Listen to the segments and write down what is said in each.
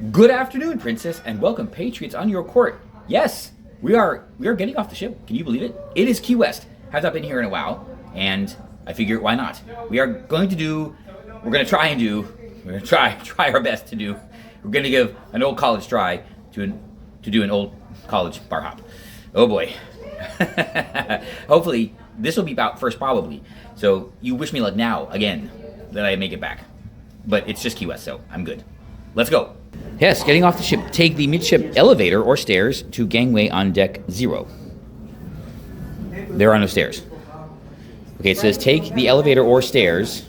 Good afternoon, Princess, and welcome, Patriots, on your court. Yes, we are getting off the ship. Can you believe it? It is Key West. Have not been here in a while, and I figure why not? We're going to try our best to do. We're going to give an old college try to do an old college bar hop. Oh boy. Hopefully, this will be about first probably. So you wish me luck now, again, that I make it back. But it's just Key West, so I'm good. Let's go. Yes, getting off the ship. Take the midship elevator or stairs to gangway on deck 0. There are no stairs. Okay, it says take the elevator or stairs.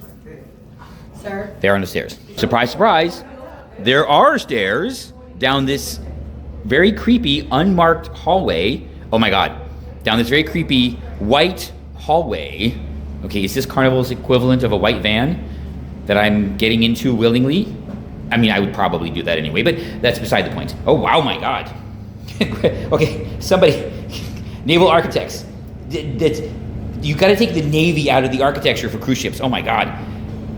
Sir? There are no stairs. Surprise, surprise. There are stairs down this very creepy, unmarked hallway. Oh my God. Down this very creepy white hallway. Okay, is this Carnival's equivalent of a white van that I'm getting into willingly? I mean, I would probably do that anyway, but that's beside the point. Oh, wow, my God. Okay, somebody, naval architects. You got to take the Navy out of the architecture for cruise ships. Oh, my God.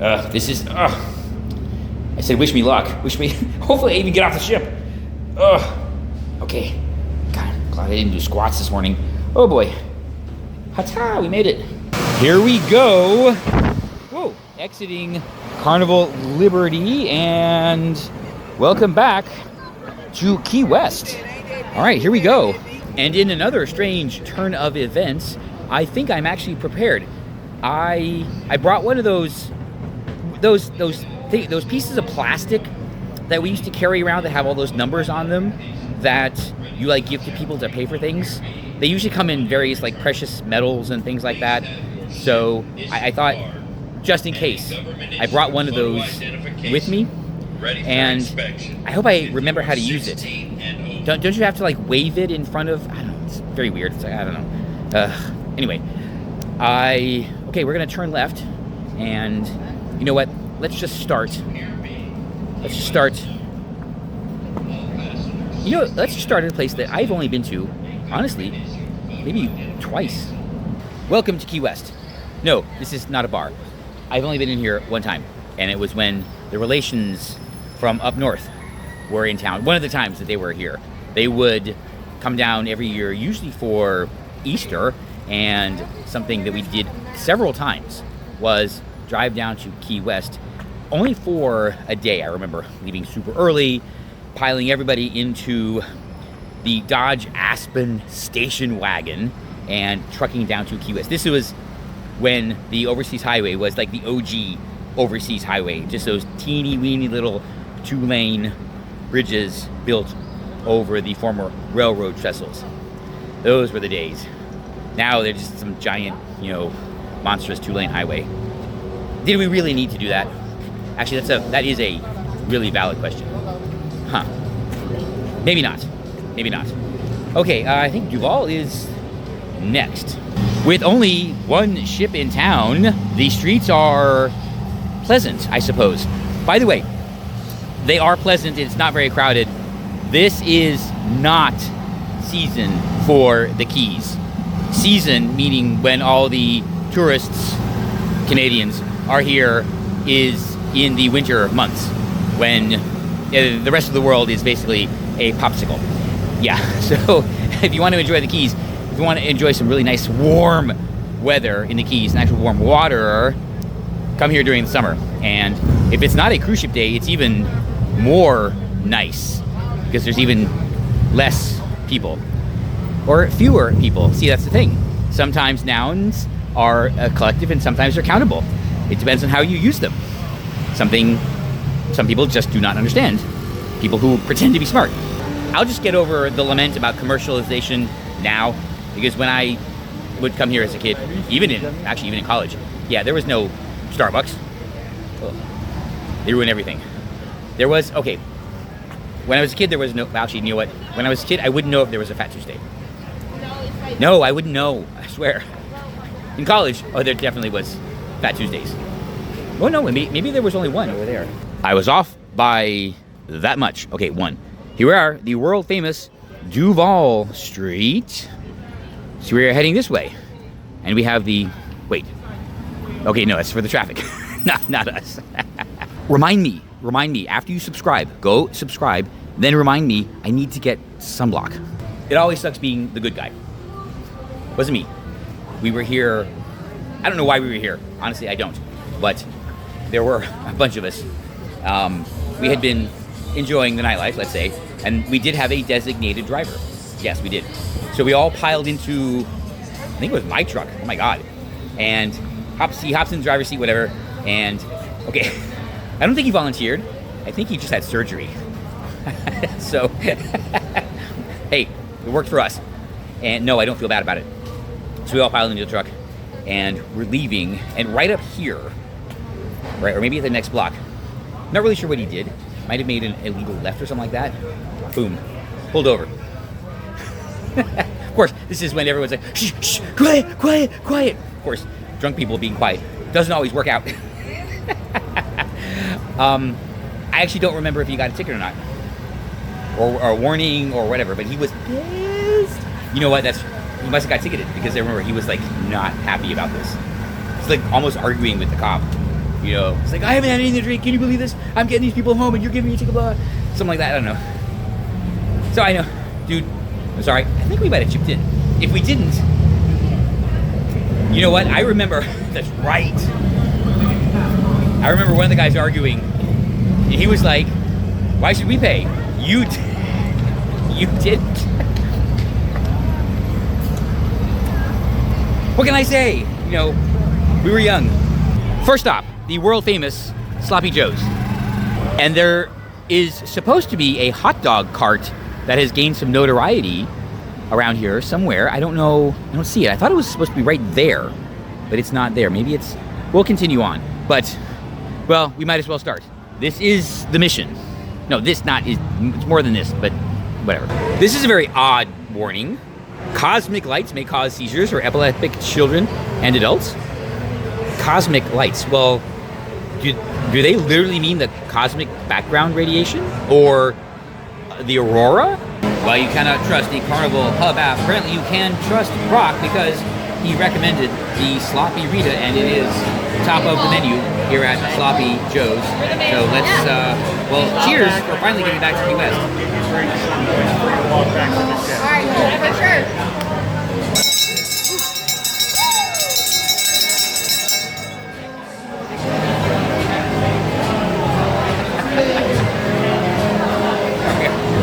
I said, wish me luck. Hopefully I even get off the ship. Okay. God, I'm glad I didn't do squats this morning. Oh, boy. Ha-ta, we made it. Here we go. Whoa, exiting Carnival Liberty, and welcome back to Key West. All right, here we go. And in another strange turn of events, I think I'm actually prepared. I brought one of those pieces of plastic that we used to carry around that have all those numbers on them that you like give to people to pay for things. They usually come in various like precious metals and things like that. So I thought, just in case, I brought one of those with me, and I hope I remember how to use it. Don't you have to like wave it in front of? I don't know. It's very weird. It's like, I don't know. Anyway, okay, we're gonna turn left, and you know what? Let's just start. Let's just start in a place that I've only been to, honestly, maybe twice. Welcome to Key West. No, this is not a bar. I've only been in here one time, and it was when the relations from up north were in town. One of the times that they were here. They would come down every year, usually for Easter, and something that we did several times was drive down to Key West, only for a day. I remember leaving super early, piling everybody into the Dodge Aspen station wagon, and trucking down to Key West. This was when the overseas highway was like the OG overseas highway, just those teeny weeny little 2-lane bridges built over the former railroad trestles. Those were the days. Now they're just some giant, monstrous 2-lane highway. Did we really need to do that? Actually, that is a really valid question. Huh. Maybe not. Okay, I think Duval is next. With only one ship in town, the streets are pleasant, I suppose. By the way, they are pleasant. It's not very crowded. This is not season for the Keys. Season, meaning when all the tourists, Canadians, are here, is in the winter months, when the rest of the world is basically a popsicle. Yeah, so if you want to enjoy the Keys, if you want to enjoy some really nice warm weather in the Keys and actual warm water, come here during the summer. And if it's not a cruise ship day, it's even more nice because there's even less people or fewer people. See, that's the thing. Sometimes nouns are a collective and sometimes they're countable. It depends on how you use them. Some people just do not understand. People who pretend to be smart. I'll just get over the lament about commercialization now. Because when I would come here as a kid, even in college, there was no Starbucks. They ruined everything. There was, when I was a kid, there was no, actually, you know what? When I was a kid, I wouldn't know if there was a Fat Tuesday. No, I wouldn't know, I swear. In college, there definitely was Fat Tuesdays. Oh no, maybe there was only one over there. I was off by that much. Okay, one. Here we are, the world famous Duval Street. So we're heading this way. And we have wait. Okay, no, it's for the traffic. not us. Remind me, remind me after you subscribe. Go subscribe, then remind me I need to get sunblock. It always sucks being the good guy. Wasn't me. We were here. I don't know why we were here. Honestly, I don't. But there were a bunch of us. We had been enjoying the nightlife, let's say, and we did have a designated driver. Yes, we did. So we all piled into, I think it was my truck. Oh my God. And he hops in the driver's seat, whatever. And okay, I don't think he volunteered. I think he just had surgery. So, hey, it worked for us. And no, I don't feel bad about it. So we all piled into the truck and we're leaving. And right up here, right, or maybe at the next block, not really sure what he did. Might have made an illegal left or something like that. Boom, pulled over. Of course, this is when everyone's like, shh, shh, quiet, quiet, quiet. Of course, drunk people being quiet doesn't always work out. I actually don't remember if he got a ticket or not, or a warning or whatever, but he was pissed. You know what, he must have got ticketed because I remember he was like not happy about this. He's like almost arguing with the cop. You know, it's like, I haven't had anything to drink. Can you believe this? I'm getting these people home and you're giving me a ticket, blah. Something like that, I don't know. So I know, dude, I'm sorry. I think we might have chipped in. If we didn't, you know what? I remember, that's right. I remember one of the guys arguing. He was like, why should we pay? You didn't. What can I say? You know, we were young. First stop, the world famous Sloppy Joe's. And there is supposed to be a hot dog cart that has gained some notoriety around here somewhere. I don't know, I don't see it. I thought it was supposed to be right there, but it's not there. Maybe it's, we'll continue on. But, well, we might as well start. This is the mission. No, it's more than this, but whatever. This is a very odd warning. Cosmic lights may cause seizures for epileptic children and adults. Cosmic lights, well, do they literally mean the cosmic background radiation? Or the aurora? Well, you cannot trust the Carnival Hub app. Apparently you can trust Brock because he recommended the Sloppy Rita, and it is top of the menu here at Sloppy Joe's. So let's, well, cheers for finally getting back to Key West. All right, for sure.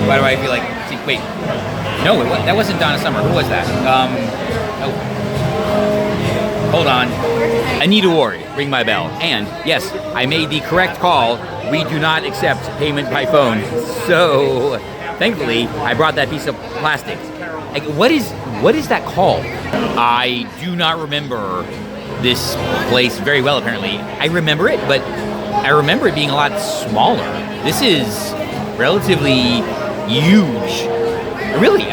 Why do I feel like, wait, no, that wasn't Donna Summer. Who was that? Oh. Hold on. Anita Ward, ring my bell. And yes, I made the correct call. We do not accept payment by phone. So, thankfully, I brought that piece of plastic. Like, what is that called? I do not remember this place very well, apparently. I remember it, but I remember it being a lot smaller. This is relatively huge. Really,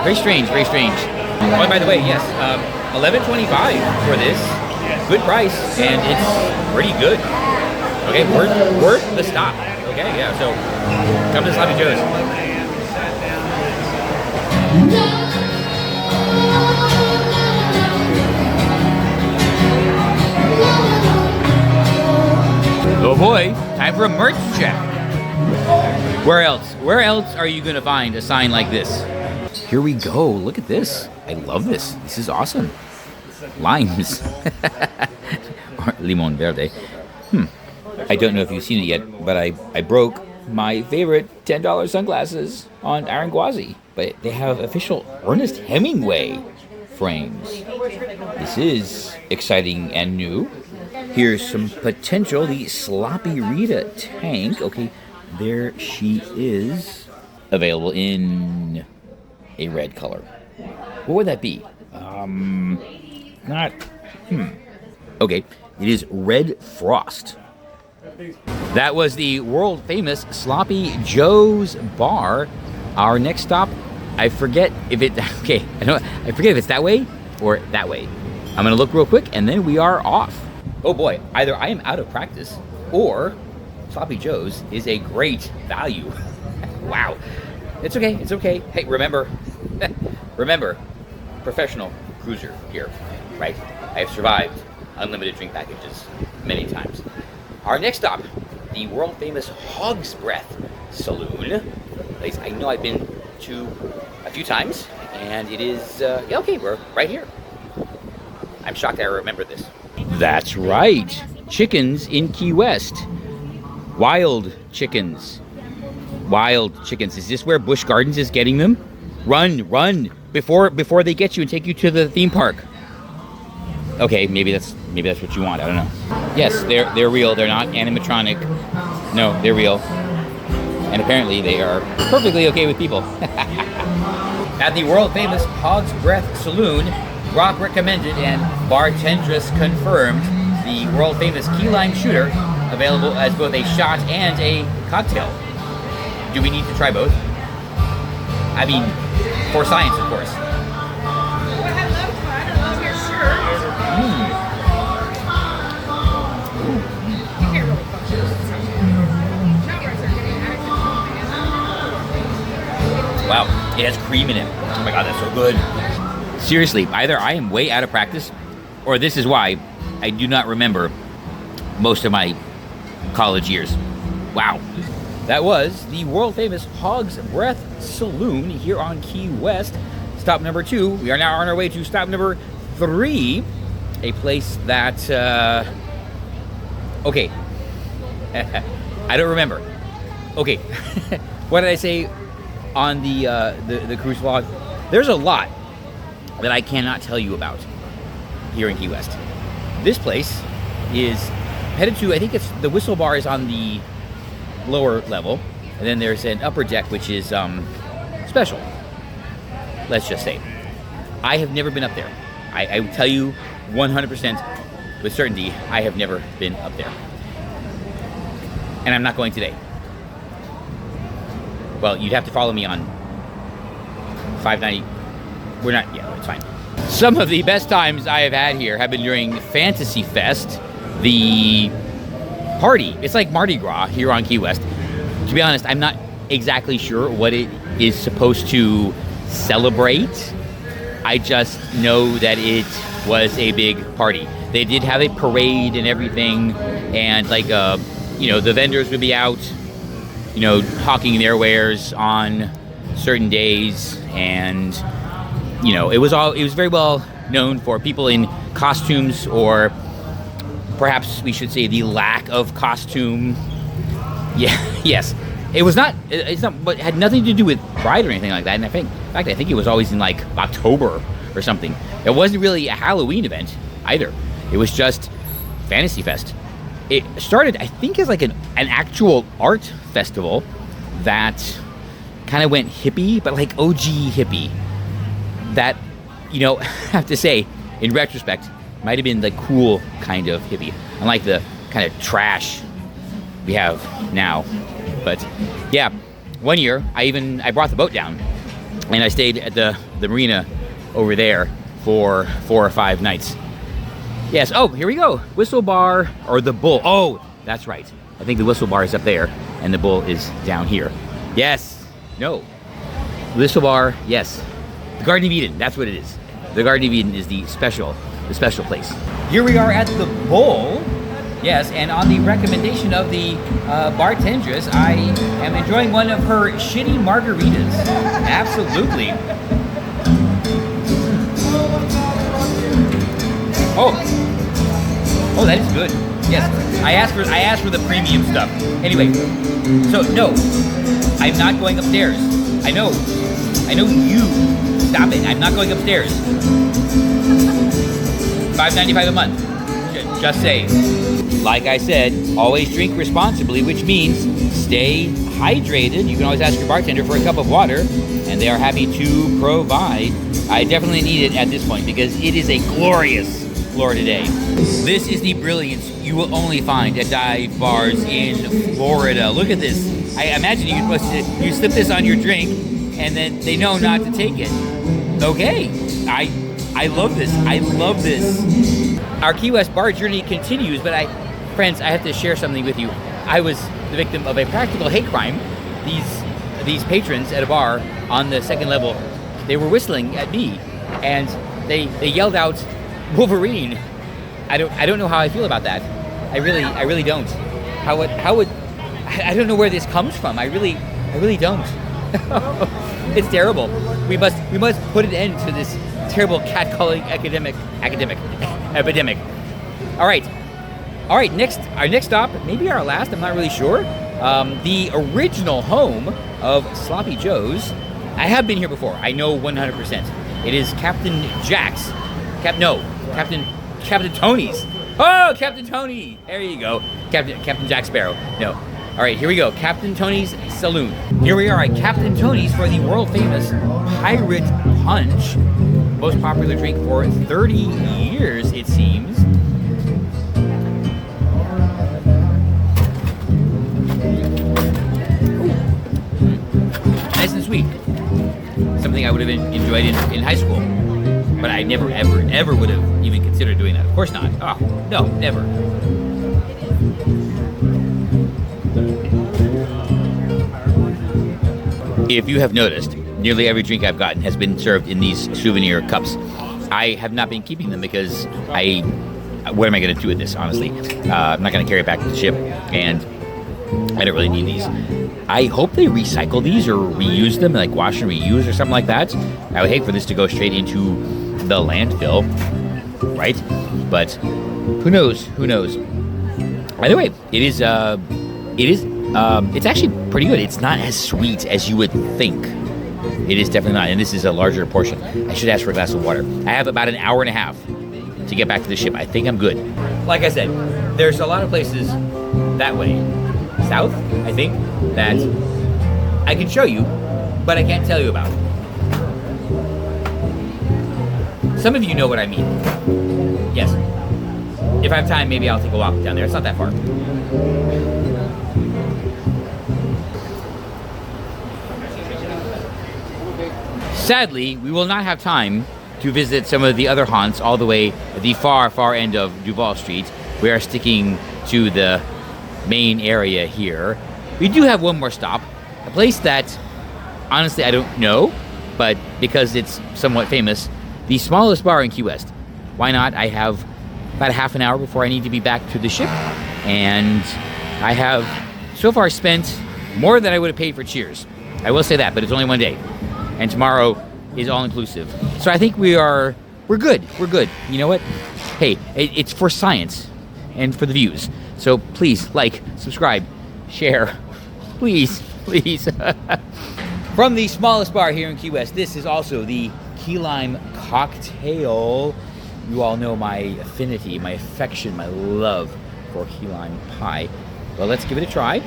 very strange, very strange. Oh, by the way, yes, $11.25 for this. Good price, and it's pretty good. Okay, worth the stop. Okay, yeah, so come to Sloppy Joe's. Oh boy, time for a merch check. Where else are you gonna find a sign like this? Here we go, look at this. I love this, this is awesome. Limes. Or limon verde. I don't know if you've seen it yet, but I broke my favorite $10 sunglasses on Aranguazi. But they have official Ernest Hemingway frames. This is exciting and new. Here's some potential, the Sloppy Rita tank. Okay, there she is. Available in a red color. What would that be? Okay, it is Red Frost. That was the world famous Sloppy Joe's bar. Our next stop, I forget if it's that way or that way. I'm gonna look real quick and then we are off. Oh boy, either I am out of practice or Sloppy Joe's is a great value. Wow. It's okay, it's okay. Hey, remember, professional cruiser here, right? I have survived unlimited drink packages many times. Our next stop, the world famous Hog's Breath Saloon. Place I know I've been to a few times, and it is, yeah, okay, we're right here. I'm shocked I remember this. That's right, chickens in Key West. Wild chickens. Wild chickens. Is this where Busch Gardens is getting them? Run, run, before they get you and take you to the theme park. Okay, maybe that's what you want. I don't know. Yes, they're real. They're not animatronic. No, they're real. And apparently they are perfectly okay with people. At the world famous Hog's Breath Saloon, Brock recommended and bartendress confirmed the world famous key lime shooter, available as both a shot and a cocktail. Do we need to try both? I mean, for science, of course. Well, I'd love to. I don't love your shirt. You can't really function. Shot rights are getting addicted. Wow, it has cream in it. Oh my god, that's so good. Seriously, either I am way out of practice, or this is why I do not remember most of my college years. Wow. That was the world famous Hog's Breath Saloon here on Key West. Stop number 2. We are now on our way to stop number 3. A place that, okay. I don't remember. Okay. What did I say on the cruise vlog? There's a lot that I cannot tell you about here in Key West. This place is headed to, I think it's, the Whistle Bar is on the lower level, and then there's an upper deck which is special, let's just say. I have never been up there. I will tell you 100% with certainty, I have never been up there, and I'm not going today. Well, you'd have to follow me on 590. We're not, yeah, it's fine. Some of the best times I have had here have been during Fantasy Fest, the party. It's like Mardi Gras here on Key West. To be honest, I'm not exactly sure what it is supposed to celebrate. I just know that it was a big party. They did have a parade and everything, and like, you know, the vendors would be out, you know, hawking their wares on certain days, and you know, it was very well known for people in costumes, or perhaps we should say the lack of costume. Yeah, yes. It's not, but it had nothing to do with Pride or anything like that. And in fact, I think it was always in like October or something. It wasn't really a Halloween event either. It was just Fantasy Fest. It started, I think, as like an actual art festival that kind of went hippie, but like OG hippie. That, you know, I have to say, in retrospect, might have been the cool kind of hippie, unlike the kind of trash we have now. But yeah, one year I brought the boat down, and I stayed at the marina over there for 4 or 5 nights. Yes. Oh, here we go. Whistle Bar, or the Bull. Oh, that's right. I think the Whistle Bar is up there, and the Bull is down here. Yes. No. Whistle Bar. Yes. The Garden of Eden. That's what it is. The Garden of Eden is the special place. Here we are at the Bull. Yes, and on the recommendation of the bartendress, I am enjoying one of her shitty margaritas. Absolutely. Oh, that is good. Yes, I asked for the premium stuff. Anyway, so no, I'm not going upstairs. I know you. Stop it! I'm not going upstairs. $5.95 a month. Just saying. Like I said, always drink responsibly, which means stay hydrated. You can always ask your bartender for a cup of water, and they are happy to provide. I definitely need it at this point because it is a glorious Florida day. This is the brilliance you will only find at dive bars in Florida. Look at this. I imagine you slip this on your drink, and then they know not to take it. Okay, I love this. I love this. Our Key West bar journey continues, but friends, I have to share something with you. I was the victim of a practical hate crime. These patrons at a bar on the second level, they were whistling at me, and they yelled out Wolverine. I don't know how I feel about that. I really don't. How would I don't know where this comes from. I really don't. It's terrible. We must put an end to this terrible catcalling epidemic. All right. Our next stop, maybe our last. I'm not really sure. The original home of Sloppy Joe's. I have been here before. I know 100%. It is Captain Jack's. Captain Tony's. Oh, Captain Tony. There you go. Captain Jack Sparrow. No. All right, here we go. Captain Tony's Saloon. Here we are at Captain Tony's for the world famous Pirate Punch. Most popular drink for 30 years, it seems. Nice and sweet. Something I would have enjoyed in high school. But I never, ever would have even considered doing that. Of course not. Oh, no, never. If you have noticed, nearly every drink I've gotten has been served in these souvenir cups. I have not been keeping them because what am I going to do with this, honestly? I'm not going to carry it back to the ship, and I don't really need these. I hope they recycle these or reuse them, like wash and reuse or something like that. I would hate for this to go straight into the landfill, right? But who knows? Either way, it's actually pretty good. It's not as sweet as you would think. It is definitely not, and this is a larger portion. I should ask for a glass of water. I have about an hour and a half to get back to the ship. I think I'm good. Like I said, there's a lot of places that way, south, I think, that I can show you, but I can't tell you about. Some of you know what I mean. Yes. If I have time, maybe I'll take a walk down there. It's not that far. Sadly, we will not have time to visit some of the other haunts all the way at the far, far end of Duval Street. We are sticking to the main area here. We do have one more stop, a place that, honestly, I don't know, but because it's somewhat famous, the smallest bar in Key West. Why not? I have about a half an hour before I need to be back to the ship, and I have so far spent more than I would have paid for Cheers. I will say that, but it's only one day. And tomorrow is all-inclusive. So I think we're good. We're good. You know what? Hey, it's for science and for the views. So please, like, subscribe, share. Please. From the smallest bar here in Key West, this is also the Key Lime Cocktail. You all know my affinity, my affection, my love for key lime pie. Well, let's give it a try.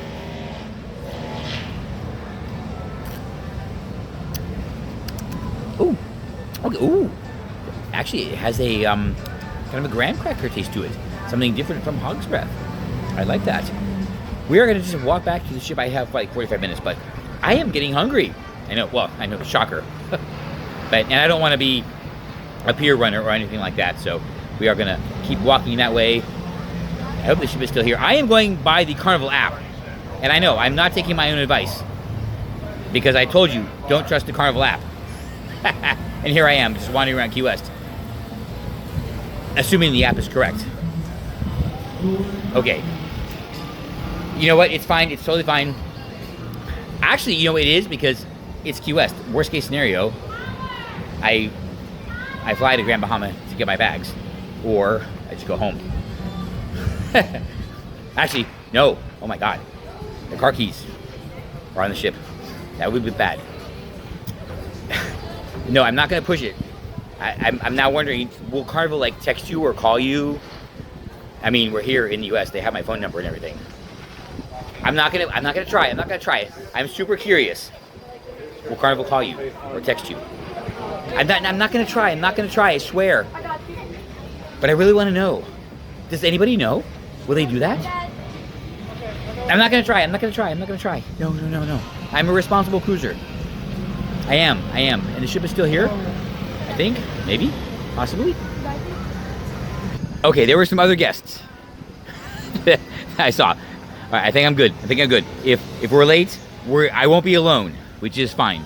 Ooh, okay. Ooh, actually, it has a kind of a graham cracker taste to it. Something different from Hog's Breath. I like that. We are going to just walk back to the ship. I have like 45 minutes, but I am getting hungry. I know. Well, I know, shocker. And I don't want to be a pier runner or anything like that, so we are going to keep walking that way. I hope the ship is still here. I am going by the Carnival app, and I know I'm not taking my own advice because I told you, don't trust the Carnival app. And here I am, just wandering around Key West, assuming the app is correct. Okay. You know what? It's fine. It's totally fine. Actually, you know it is because it's Key West. Worst case scenario, I fly to Grand Bahama to get my bags, or I just go home. Actually, no. Oh my God. The car keys are on the ship. That would be bad. No, I'm not going to push it. I'm now wondering, will Carnival like text you or call you? I mean, we're here in the U.S. They have my phone number and everything. I'm not gonna try. I'm not gonna try it. I'm super curious. Will Carnival call you or text you? I'm not gonna try. I'm not gonna try. I swear. But I really want to know. Does anybody know? Will they do that? I'm not gonna try. I'm not gonna try. No. I'm a responsible cruiser. I am. And the ship is still here. I think. Maybe. Possibly. Okay, there were some other guests. I saw. All right, I think I'm good. If we're late, I won't be alone, which is fine.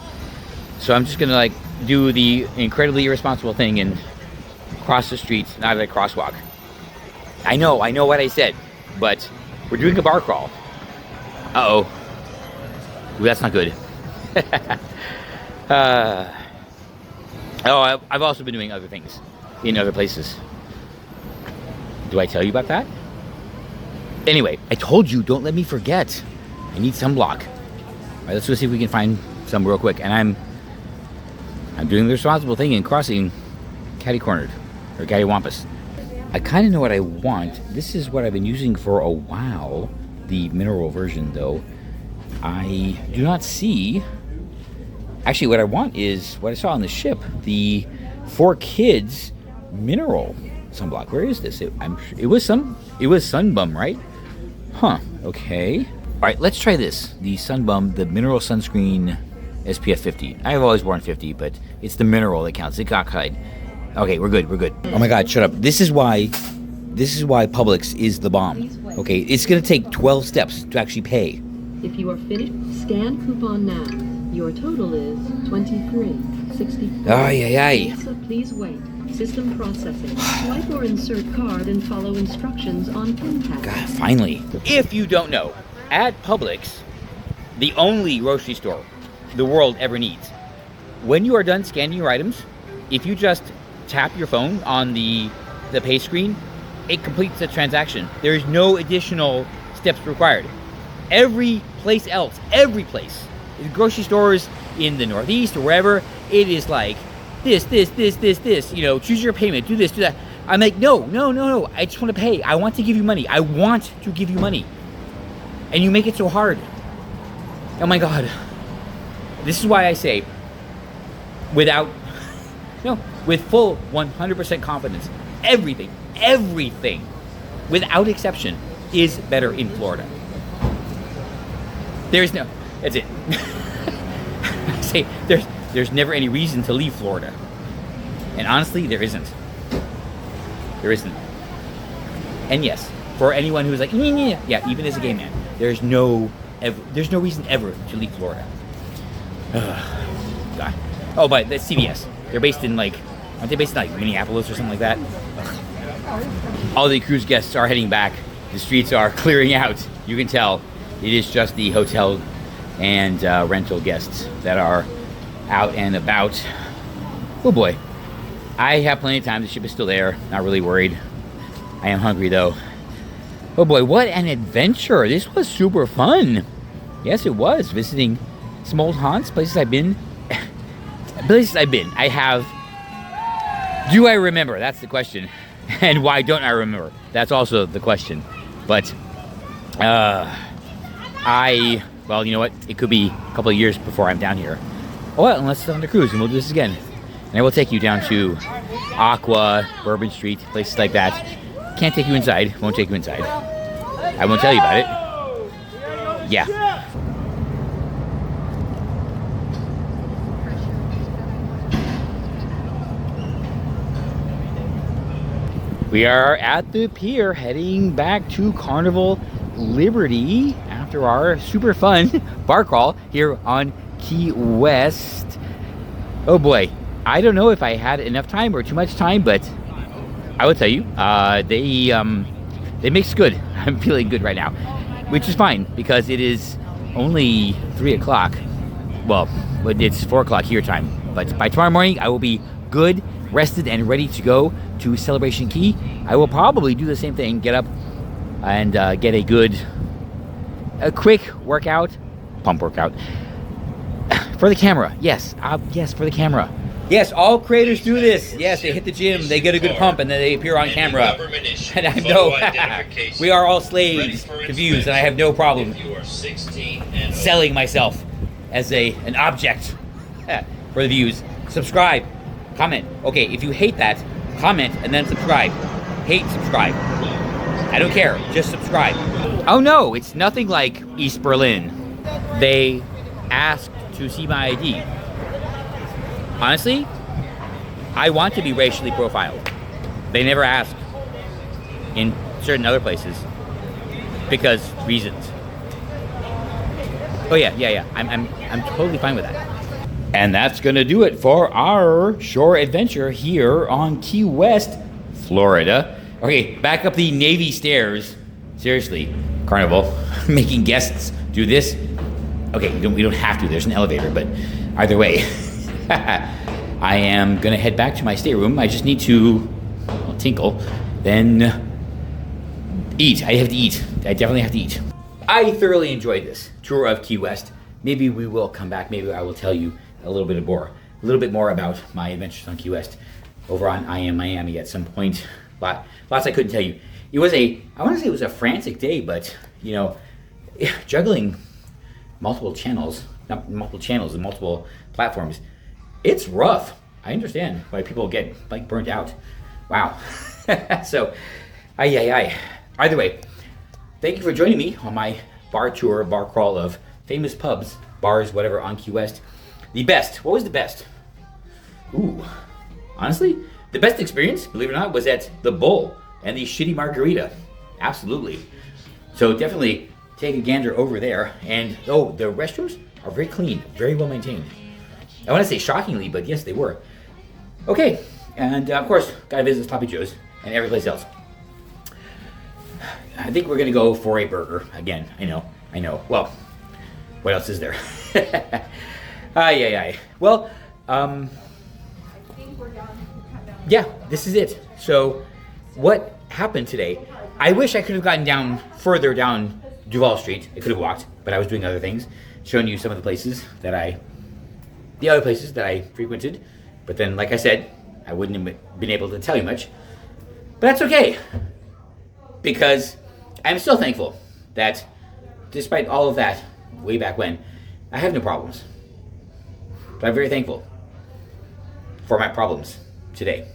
So I'm just gonna like do the incredibly irresponsible thing and cross the street, not at a crosswalk. I know what I said, but we're doing a bar crawl. Uh-oh. Ooh, that's not good. I've also been doing other things in other places. Do I tell you about that? Anyway, I told you, don't let me forget. I need sunblock. All right, let's go see if we can find some real quick. And I'm doing the responsible thing and crossing catty-cornered, or cattywampus. I kind of know what I want. This is what I've been using for a while. The mineral version, though. I do not see... Actually, what I want is what I saw on the ship. The 4Kids mineral sunblock. Where is this? It was Sunbum, right? Huh. Okay. All right, let's try this. The Sunbum, the mineral sunscreen SPF 50. I've always worn 50, but it's the mineral that counts. It got cut. Okay, we're good. We're good. Oh my God, shut up. This is why Publix is the bomb. Okay, it's gonna take 12 steps to actually pay. If you are finished, scan coupon now. Your total is $23.64. Ay, ay, ay. So please wait. System processing. Swipe or insert card and follow instructions on pin pad. God, finally. If you don't know, at Publix, the only grocery store the world ever needs, when you are done scanning your items, if you just tap your phone on the pay screen, it completes the transaction. There is no additional steps required. Every place else, the grocery stores in the Northeast or wherever, it is like this, you know, choose your payment, do this, do that. I'm like, no, I just want to pay. I want to give you money. I want to give you money. And you make it so hard. Oh my God. This is why I say, with full 100% confidence, everything, without exception, is better in Florida. That's it. I say, there's never any reason to leave Florida. And honestly, there isn't. And yes, for anyone who's like, yeah, even as a gay man, there's no reason ever to leave Florida. God. Oh, but that's CVS. They're based in aren't they based in Minneapolis or something like that? Ugh. All the cruise guests are heading back. The streets are clearing out. You can tell it is just the hotel and rental guests that are out and about. Oh boy. I have plenty of time. The ship is still there. Not really worried. I am hungry though. Oh boy, what an adventure. This was super fun. Yes, it was. Visiting some old haunts, places I've been. I have. Do I remember? That's the question. And why don't I remember? That's also the question. But, well, you know what? It could be a couple of years before I'm down here. Oh, well, unless it's on the cruise, and we'll do this again. And I will take you down to Aqua, Bourbon Street, places like that. Can't take you inside. Won't take you inside. I won't tell you about it. Yeah. We are at the pier heading back to Carnival Liberty after our super fun bar crawl here on Key West. Oh boy, I don't know if I had enough time or too much time, but I will tell you, they mix good. I'm feeling good right now, which is fine because it is only 3 o'clock. Well, it's 4 o'clock here time, but by tomorrow morning I will be good, rested, and ready to go to Celebration Key. I will probably do the same thing, get up and get a quick workout, pump workout, for the camera. Yes, for the camera. Yes, all creators do this. Yes, they hit the gym, they get a good pump, and then they appear on camera. And I know we are all slaves to views, and I have no problem selling myself as an object for the views. Subscribe, comment. Okay, if you hate that, comment and then subscribe. Hate, subscribe. I don't care, just subscribe. Oh no, it's nothing like East Berlin. They asked to see my ID. Honestly, I want to be racially profiled. They never ask in certain other places because reasons. Oh yeah. I'm totally fine with that. And that's gonna do it for our shore adventure here on Key West, Florida. Okay, back up the Navy stairs. Seriously, Carnival, making guests do do this. Okay, we don't have to. There's an elevator, but either way, I am gonna head back to my stateroom. I just need to tinkle, then eat. I have to eat. I definitely have to eat. I thoroughly enjoyed this tour of Key West. Maybe we will come back. Maybe I will tell you a little bit more about my adventures on Key West over on I Am Miami at some point. But lots I couldn't tell you. It was I want to say it was a frantic day, but you know, juggling multiple channels and multiple platforms, it's rough. I understand why people get like burnt out. Wow. So, either way, thank you for joining me on my bar tour, bar crawl of famous pubs, bars, whatever on Key West. The best. What was the best? Ooh, honestly, the best experience, believe it or not, was at the Bull and the shitty Margarita. Absolutely. So definitely take a gander over there. And oh, the restrooms are very clean, very well maintained. I want to say shockingly, but yes, they were. Okay, and of course, gotta visit Sloppy Joe's and every place else. I think we're gonna go for a burger again. I know. Well, what else is there? Well, I think we're done. yeah, this is it. So, what happened today? I wish I could have gotten further down Duval Street. I could have walked, but I was doing other things, showing you some of the other places that I frequented. But then, like I said, I wouldn't have been able to tell you much. But that's okay, because I'm still thankful that despite all of that way back when, I have no problems. But I'm very thankful for my problems today.